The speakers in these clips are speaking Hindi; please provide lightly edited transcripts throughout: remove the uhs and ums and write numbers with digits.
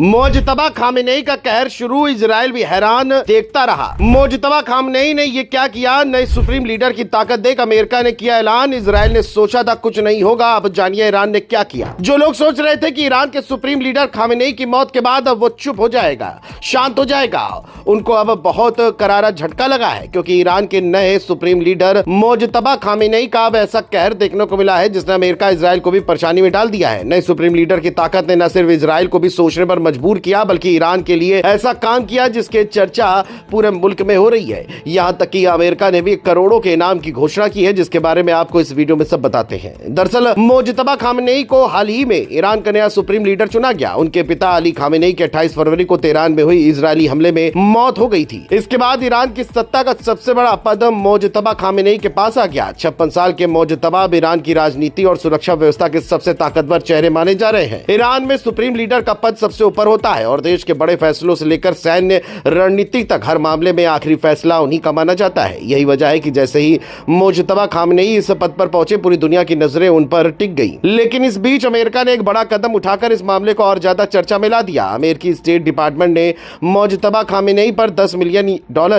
मोजतबा खामेनेई का कहर शुरू, इजराइल भी हैरान देखता रहा। मोजतबा खामेनेई ने ये क्या किया, नए सुप्रीम लीडर की ताकत देख अमेरिका ने किया ऐलान। इजराइल ने सोचा था कुछ नहीं होगा, अब जानिए ईरान ने क्या किया। जो लोग सोच रहे थे कि ईरान के सुप्रीम लीडर खामेनेई की मौत के बाद अब वो चुप हो जाएगा, शांत हो जाएगा, उनको अब बहुत करारा झटका लगा है, क्योंकि ईरान के नए सुप्रीम लीडर मोजतबा खामेनेई का अब ऐसा कहर देखने को मिला है जिसने अमेरिका इजराइल को भी परेशानी में डाल दिया है। नए सुप्रीम लीडर की ताकत ने न सिर्फ इजराइल को भी सोचने पर मजबूर किया, बल्कि ईरान के लिए ऐसा काम किया जिसके चर्चा पूरे मुल्क में हो रही है। यहां तक कि अमेरिका ने भी करोड़ों के इनाम की घोषणा की है, जिसके बारे में आपको इस वीडियो में सब बताते हैं। दरअसल मोजतबा खामेनेई को हाल ही में ईरान का नया सुप्रीम लीडर चुना गया। उनके पिता अली खामेनेई के 28 फरवरी को तेहरान में हुई इजरायली हमले में मौत हो गई थी। इसके बाद ईरान की सत्ता का सबसे बड़ा पद मोजतबा खामेनेई के पास आ गया। 56 साल के मोजतबा ईरान की राजनीति और सुरक्षा व्यवस्था के सबसे ताकतवर चेहरे माने जा रहे हैं। ईरान में सुप्रीम लीडर का पद सबसे ऊपर होता है और देश के बड़े फैसलों से लेकर सैन्य रणनीति तक हर मामले में आखिरी फैसला उन्हीं का माना जाता है। यही वजह है कि जैसे ही मोजतबा खामेनेई इस पद पर पहुंचे, पूरी दुनिया की नजरें उन पर टिक गई। लेकिन इस बीच अमेरिका ने एक बड़ा कदम उठाकर इस मामले को और ज्यादा चर्चा में ला दिया। अमेरिकी स्टेट डिपार्टमेंट ने मोजतबा खामेनेई पर $10 मिलियन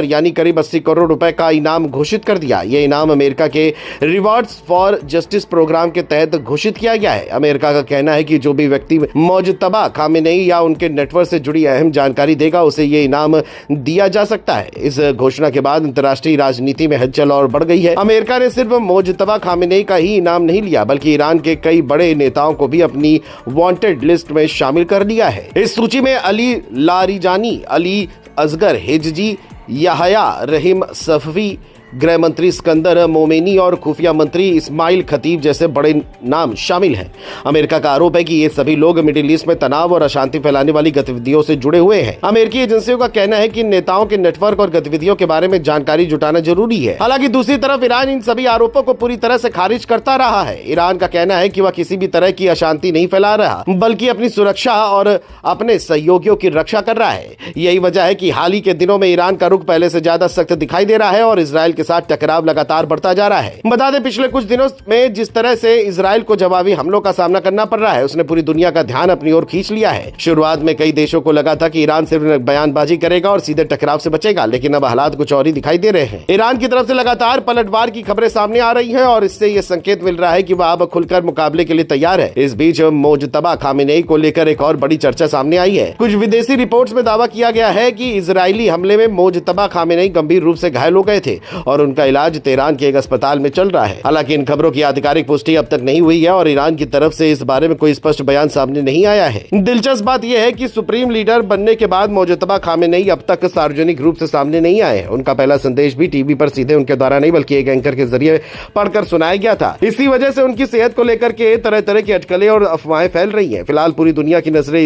यानी करीब 80 करोड़ रुपए का इनाम घोषित कर दिया। यह इनाम अमेरिका के रिवॉर्ड्स फॉर जस्टिस प्रोग्राम के तहत घोषित किया गया है। अमेरिका का कहना है कि जो भी व्यक्ति मोजतबा खामेनेई या उनके नेटवर्क से जुड़ी अहम जानकारी देगा, उसे ये इनाम दिया जा सकता है। इस घोषणा के बाद अंतर्राष्ट्रीय राजनीति में हलचल और बढ़ गई है। अमेरिका ने सिर्फ मोजतबा खामेनेई का ही इनाम नहीं लिया, बल्कि ईरान के कई बड़े नेताओं को भी अपनी वांटेड लिस्ट में शामिल कर लिया है। इस सूची में अली लारिजानी, अली असगर हिजजी, याहया रहीम सफवी, गृह मंत्री सिकंदर मोमेनी और खुफिया मंत्री इस्माइल खतीब जैसे बड़े नाम शामिल हैं। अमेरिका का आरोप है कि ये सभी लोग मिडिल ईस्ट में तनाव और अशांति फैलाने वाली गतिविधियों से जुड़े हुए हैं। अमेरिकी एजेंसियों का कहना है कि नेताओं के नेटवर्क और गतिविधियों के बारे में जानकारी जुटाना जरूरी है। हालांकि दूसरी तरफ ईरान इन सभी आरोपों को पूरी तरह से खारिज करता रहा है। ईरान का कहना है कि वह किसी भी तरह की अशांति नहीं फैला रहा, बल्कि अपनी सुरक्षा और अपने सहयोगियों की रक्षा कर रहा है। यही वजह है कि हाल ही के दिनों में ईरान का रुख पहले से ज्यादा सख्त दिखाई दे रहा है और इजराइल साथ टकराव लगातार बढ़ता जा रहा है। बता दें, पिछले कुछ दिनों में जिस तरह से इजराइल को जवाबी हमलों का सामना करना पड़ रहा है, उसने पूरी दुनिया का ध्यान अपनी ओर खींच लिया है। शुरुआत में कई देशों को लगा था कि ईरान सिर्फ बयानबाजी करेगा और सीधे टकराव से बचेगा, लेकिन अब हालात कुछ और ही दिखाई दे रहे हैं। ईरान की तरफ से लगातार पलटवार की खबरें सामने आ रही है और इससे यह संकेत मिल रहा है कि वह अब खुलकर मुकाबले के लिए तैयार है। इस बीच मोजतबा खामेनेई को लेकर एक और बड़ी चर्चा सामने आई है। कुछ विदेशी रिपोर्ट्स में दावा किया गया है कि इजरायली हमले में मोजतबा खामेनेई गंभीर रूप से घायल हो गए थे और उनका इलाज तेहरान के एक अस्पताल में चल रहा है। हालांकि इन खबरों की आधिकारिक पुष्टि अब तक नहीं हुई है और ईरान की तरफ से इस बारे में कोई स्पष्ट बयान सामने नहीं आया है। दिलचस्प बात यह है कि सुप्रीम लीडर बनने के बाद मोजतबा खामेनेई अब तक सार्वजनिक रूप से सामने नहीं आए। उनका पहला संदेश भी टीवी पर सीधे उनके द्वारा नहीं, बल्कि एक एंकर के जरिए पढ़कर सुनाया गया था। इसी वजह से उनकी सेहत को लेकर के तरह तरह की अटकलें और अफवाहें फैल रही है। फिलहाल पूरी दुनिया की नजरें